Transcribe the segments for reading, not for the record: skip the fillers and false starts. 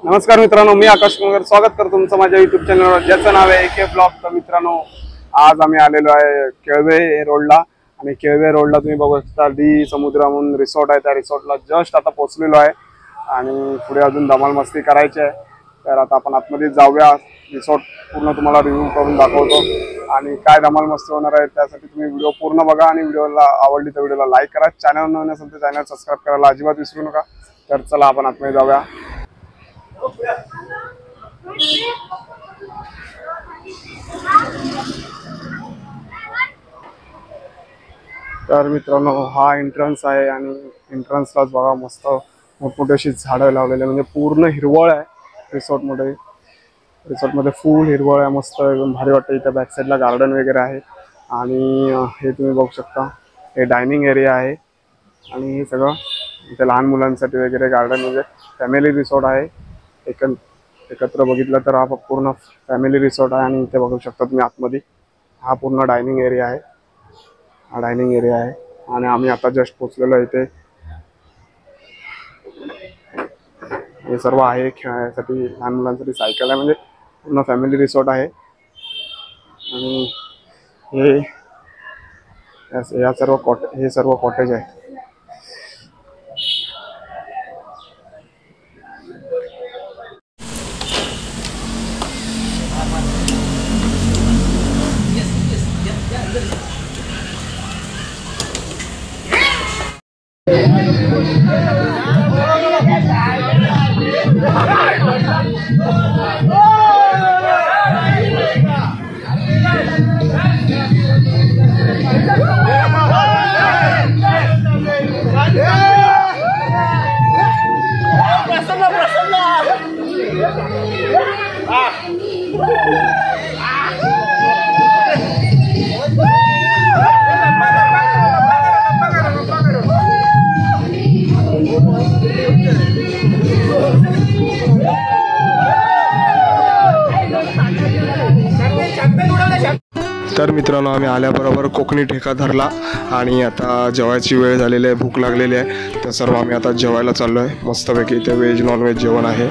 नमस्कार मित्रांनो, मी आकाश कुंगर स्वागत करतो तुमचं माझ्या युट्यूब चॅनलवर ज्याचं नाव आहे AK ब्लॉग। तर मित्रांनो, आज आम्ही आलेलो आहे केळवे रोडला आणि केळवे रोडला तुम्ही बघू शकता डी समुद्र म्हणून रिसॉर्ट आहे। त्या रिसॉर्टला जस्ट आता पोहोचलेलो आहे आणि पुढे अजून धमाल मस्ती करायची आहे। तर आता आपण आतमध्ये जाऊया, रिसॉर्ट पूर्ण तुम्हाला रिव्ह्यू करून दाखवतो आणि काय धमाल मस्ती होणार आहे त्यासाठी तुम्ही व्हिडिओ पूर्ण बघा आणि व्हिडिओला आवडली तर व्हिडिओला लाईक करा। चॅनल नवीन असेल तर चॅनल सबस्क्राईब करायला अजिबात विसरू नका। तर चला आपण आतमध्ये जाऊया। तर मित्रांनो, हा एंट्रन्स आहे आणि एंट्रन्सलाच बघा मस्त मोठमोठी अशी झाडं लावलेली म्हणजे पूर्ण हिरवळ आहे रिसॉर्टमध्ये। रिसॉर्टमध्ये फुल हिरवळ आहे, मस्त एकदम भारी वाटतं। इथे बॅक साईडला गार्डन वगैरे आहे आणि हे तुम्ही बघू शकता हे डायनिंग एरिया आहे आणि हे सगळं इथे लहान मुलांसाठी वगैरे गार्डन म्हणजे फॅमिली रिसॉर्ट आहे। एकत्र बघितलं तर हा पूर्ण फॅमिली रिसॉर्ट आहे आणि इथे बघू शकता तुम्ही आतमध्ये हा पूर्ण डायनिंग एरिया आहे। हा डायनिंग एरिया आहे आणि आम्ही आता जस्ट पोहोचलेलो इथे। हे सर्व आहे खेळण्यासाठी, लहान मुलांसाठी सायकल आहे, म्हणजे पूर्ण फॅमिली रिसॉर्ट आहे आणि हे सर्व कॉटेज आहे। तर मित्रांनो, आम्ही आल्याबरोबर कोकणी ठेका धरला आणि आता जेवायची वेळ झालेली आहे, भूक लागलेली आहे। तर सर्व आम्ही आता जेवायला चाललो आहे। मस्तपैकी इथे व्हेज नॉन व्हेज जेवण आहे।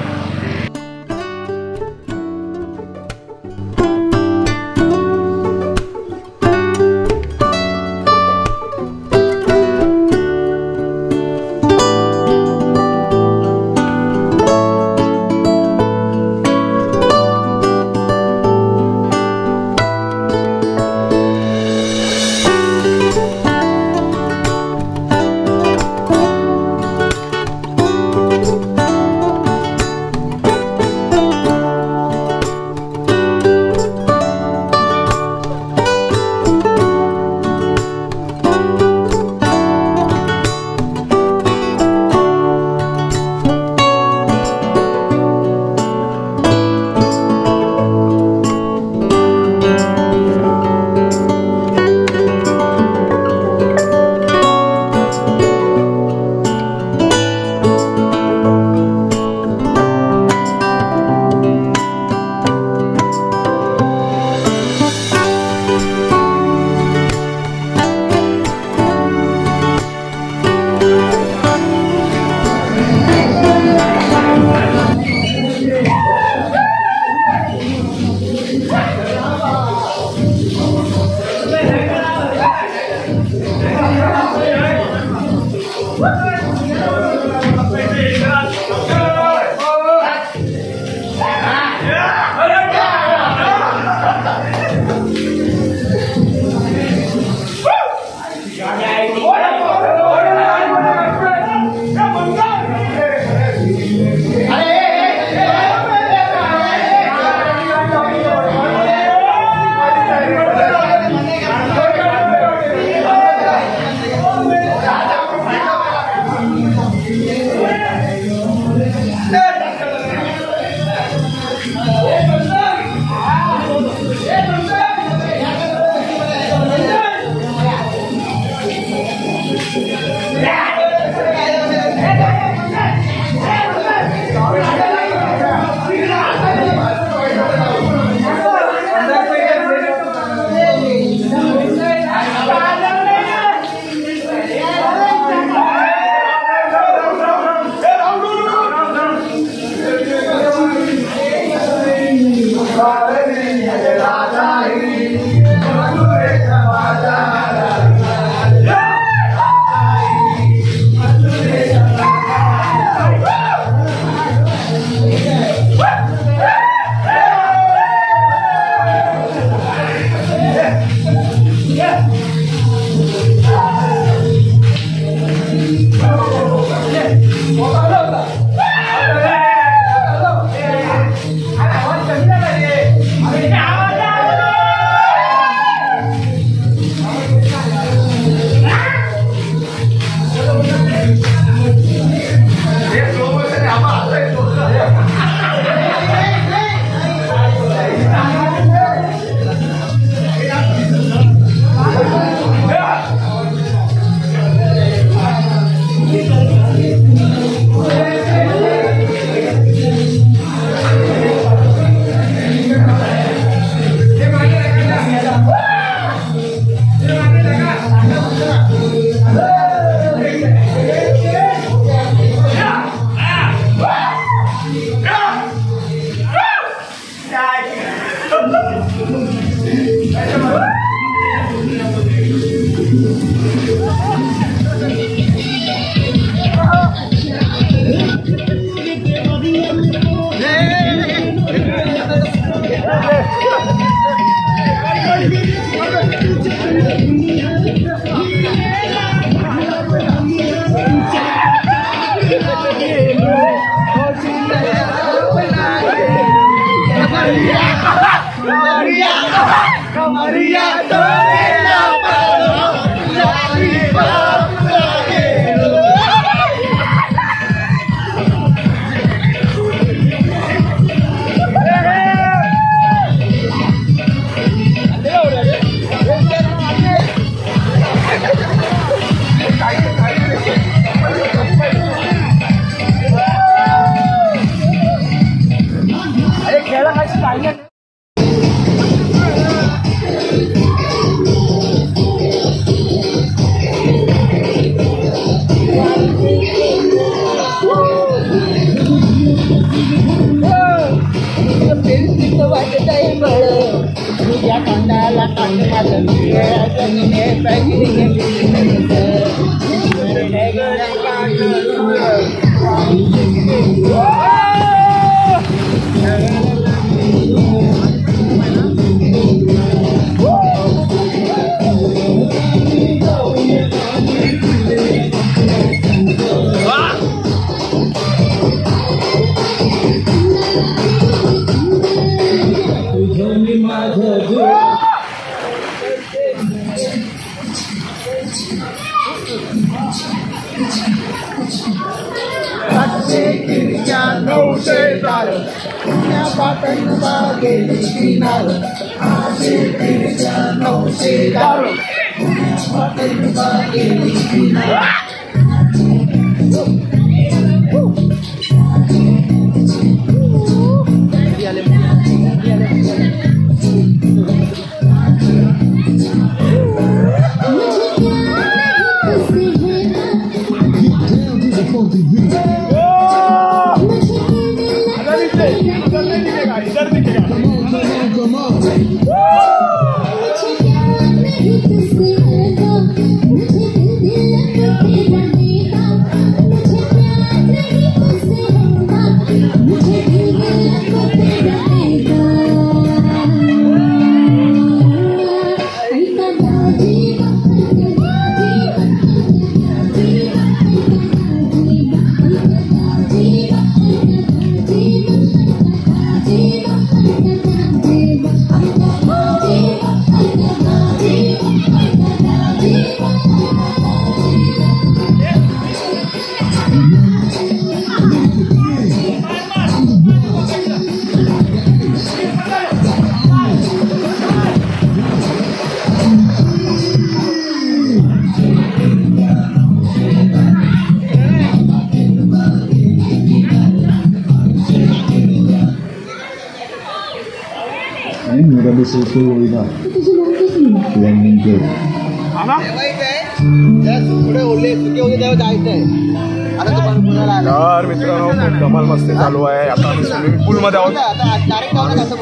तर मित्रांनो खूप धमाल मस्ती चालू आहे. आता आम्ही स्विमिंग पूल मध्ये आहोत.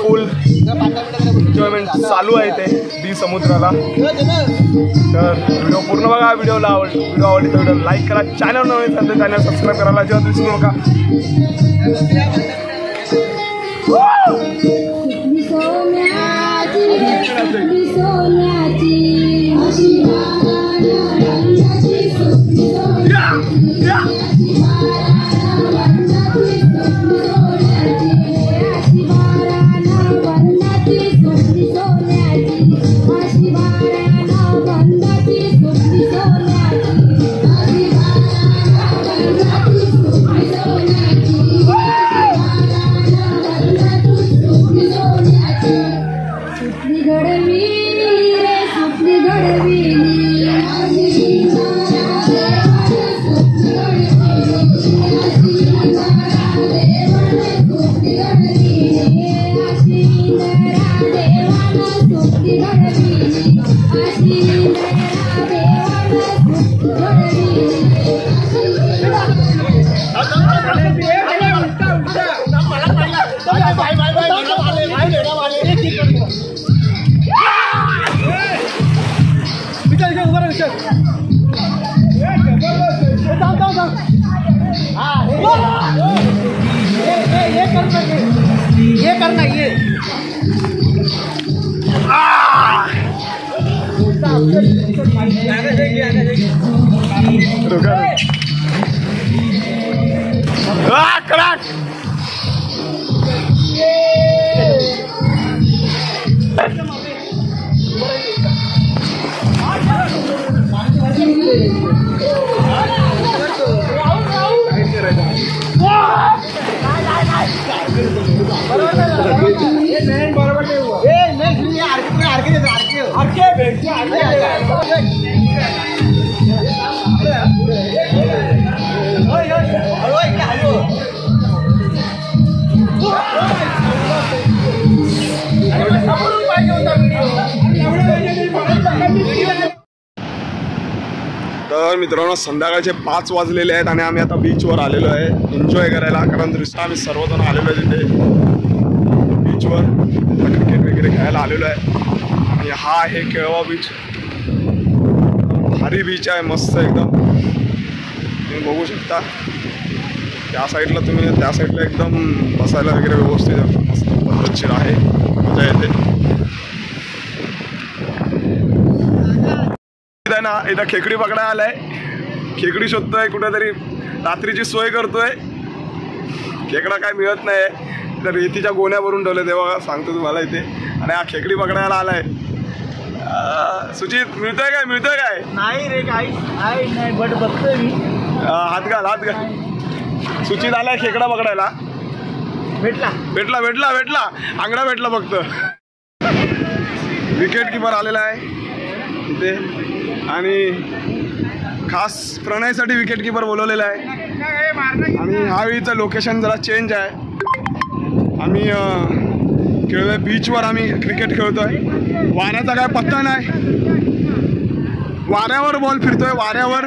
पूल एन्जॉयमेंट चालू आहे ते डी समुद्राला. तर व्हिडिओ पूर्ण बघा. व्हिडिओ आवडली तर व्हिडिओ लाईक करा. चॅनल नवीन असेल तर चॅनल सबस्क्राईब करायला अजिबात विसरू नका. ये करना ये कड़ाक तर मित्रांनो संध्याकाळचे 5 वाजलेले आहेत आणि आम्ही आता बीचवर आलेलो आहे एन्जॉय करायला. कारण दृष्ट्या आम्ही सर्वजण आलेलो आहे तिथे बीचवर क्रिकेट वगैरे खेळायला आलेलो आहे. आणि हा आहे केळवा बीच. भारी बीच आहे, मस्त एकदम. तुम्ही बघू शकता त्या साईडला, तुम्ही त्या साईडला एकदम बसायला वगैरे व्यवस्थित मस्त पद्धतशीर आहे, मजा येते. ना इथं खेकडी पकडायला आलाय, खेकडी शोधतोय कुठेतरी, रात्रीची सोय करतोय. खेकडा काय मिळत नाही तर रेतीच्या गोण्या भरून ठेवले तेव्हा सांगतो तुम्हाला इथे. आणि हा खेकडी पकडायला आलाय. सुचित मिळतोय काय? नाही रे, काही नाही, बट बघतोय मी. हात घाल. सुचित आलाय खेकडा पकडायला. भेटला आंगडा भेटला फक्त. विकेट किपर आलेला आहे इथे आणि खास प्रणयसाठी विकेट किपर बोलवलेला आहे. आणि ह्यावेळीचं लोकेशन जरा चेंज आहे. आम्ही केळवे बीचवर आम्ही क्रिकेट खेळतोय. वाऱ्याचा काय पत्ता नाही, वाऱ्यावर बॉल फिरतोय, वाऱ्यावर.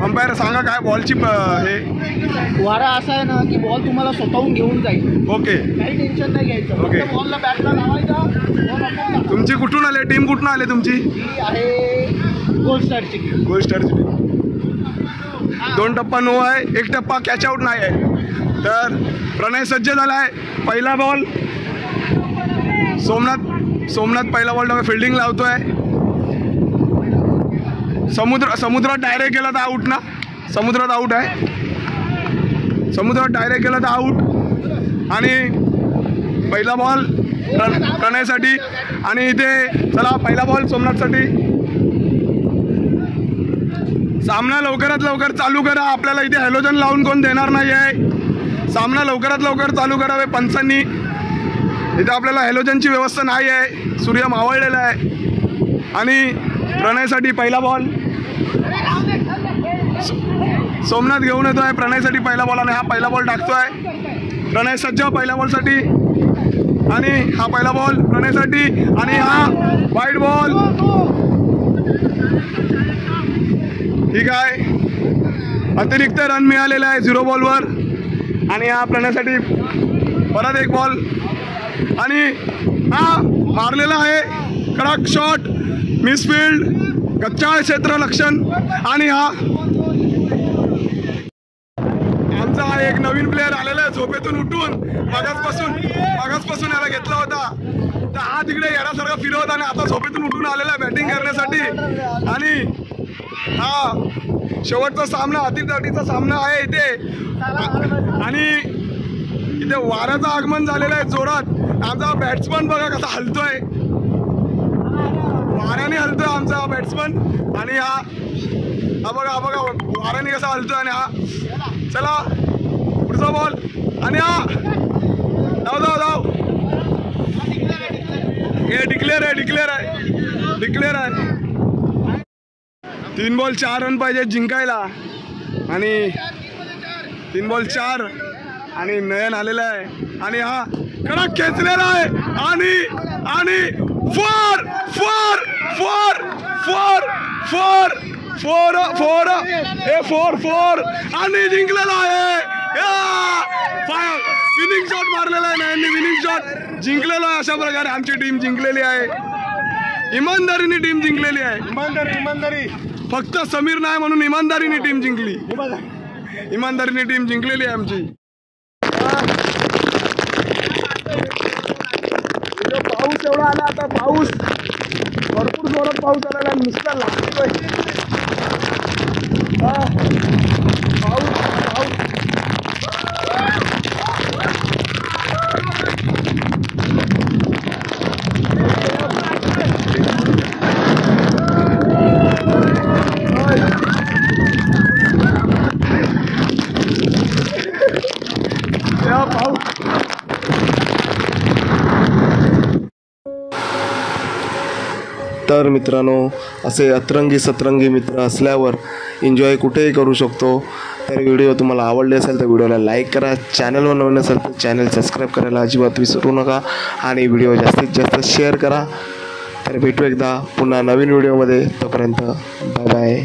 अंपायर सांगा काय बॉलची हे वारा असा आहे ना की बॉल तुम्हाला स्वतःहून घेऊन जाईल. ओके, काही टेन्शन नाही घ्यायचं. ओके. बॉलला बॅटला लावायचा. तुमची कुठून आले टीम? कुठून आले तुमची? ही आहे गोल्ड स्टारची. 2 टप्पा नो आहे, 1 टप्पा कॅच आउट नाही आहे. तर प्रणय सज्ज झाला आहे. पहिला बॉल सोमनाथ पहिला बॉल फिल्डिंग लावतोय. समुद्रात डायरेक्ट गेला तर आऊट ना. समुद्रात आऊट आहे. समुद्रात डायरेक्ट गेला तर आऊट. आणि पहिला बॉल प्रणयसाठी. आणि इथे चला पहिला बॉल सोमनाथसाठी. सामना लवकरात लवकर चालू करा. आपल्याला इथे हॅलोजन लावून कोण देणार नाही आहे. सामना लवकरात लवकर चालू करावे पंचांनी. इथे आपल्याला हॅलोजनची व्यवस्था नाही आहे. सूर्य मावळलेला आहे. आणि प्रणयसाठी पहिला बॉल सोमनाथ घेऊन येतोय. प्रणयसाठी पहिला बॉल आणि हा पहिला बॉल टाकतोय. प्रणय सज्ज पहिल्या बॉलसाठी. आणि हा पहिला बॉल प्रणयसाठी. आणि हा वाईड बॉल. ठीक आहे, अतिरिक्त रन मिळालेला आहे 0 बॉलवर. आणि हा प्रणयसाठी परत 1 बॉल. आणि हा मारलेला आहे कडक शॉट, मिसफिल्ड, कच्चा क्षेत्र लक्षण. आणि हा आमचा हा एक नवीन प्लेअर आलेला आहे झोपेतून उठून. मागासपासून याला घेतला होता तर हा तिकडे येण्यासारखा फिरवत आणि आता झोपेतून उठून आलेला आहे बॅटिंग करण्यासाठी. आणि हा शेवटचा सामना, अतितटीचा सामना आहे इथे. आणि इथे वाऱ्याचं आगमन झालेलं आहे जोरात. आमचा बॅट्समन बघा कसा हलतोय, वाऱ्याने हलतोय आमचा बॅट्समन. आणि हा बघा वाऱ्याने कसा हलतोय. आणि हा चला पुढचा बॉल. आणि हा धाव. हे डिक्लेअर आहे. 3 बॉल 4 रन पाहिजे जिंकायला. आणि 3 बॉल 4. आणि नयन आलेला आहे. आणि हा कडक खेचलेला आहे. आणि 4 आणि जिंकलेला आहे. विनिंग शॉट मारलेला आहे नयनने. विनिंग शॉट जिंकलेला आहे. अशा प्रकारे आमची टीम जिंकलेली आहे. इमानदारीने टीम जिंकलेली आहे. इमानदारी फक्त समीर नाही म्हणून इमानदारीने टीम जिंकली. इमानदारीने टीम जिंकलेली आहे आमची. पाऊस एवढा आला आता. पाऊस भरपूर जोरात पाऊस आलेला नुसता लागतोय. पाऊस तर मित्रांनो, असे अतरंगी सतरंगी मित्र असल्यावर एन्जॉय कुठेही करू शकतो. तर व्हिडिओ तुम्हाला आवडले असेल तर व्हिडिओला लाईक करा. चॅनलवर नवीन असेल तर चॅनल सबस्क्राईब करायला अजिबात विसरू नका. आणि व्हिडिओ जास्तीत जास्त शेअर करा. तर भेटू एकदा पुन्हा नवीन व्हिडिओमध्ये. तोपर्यंत बाय बाय.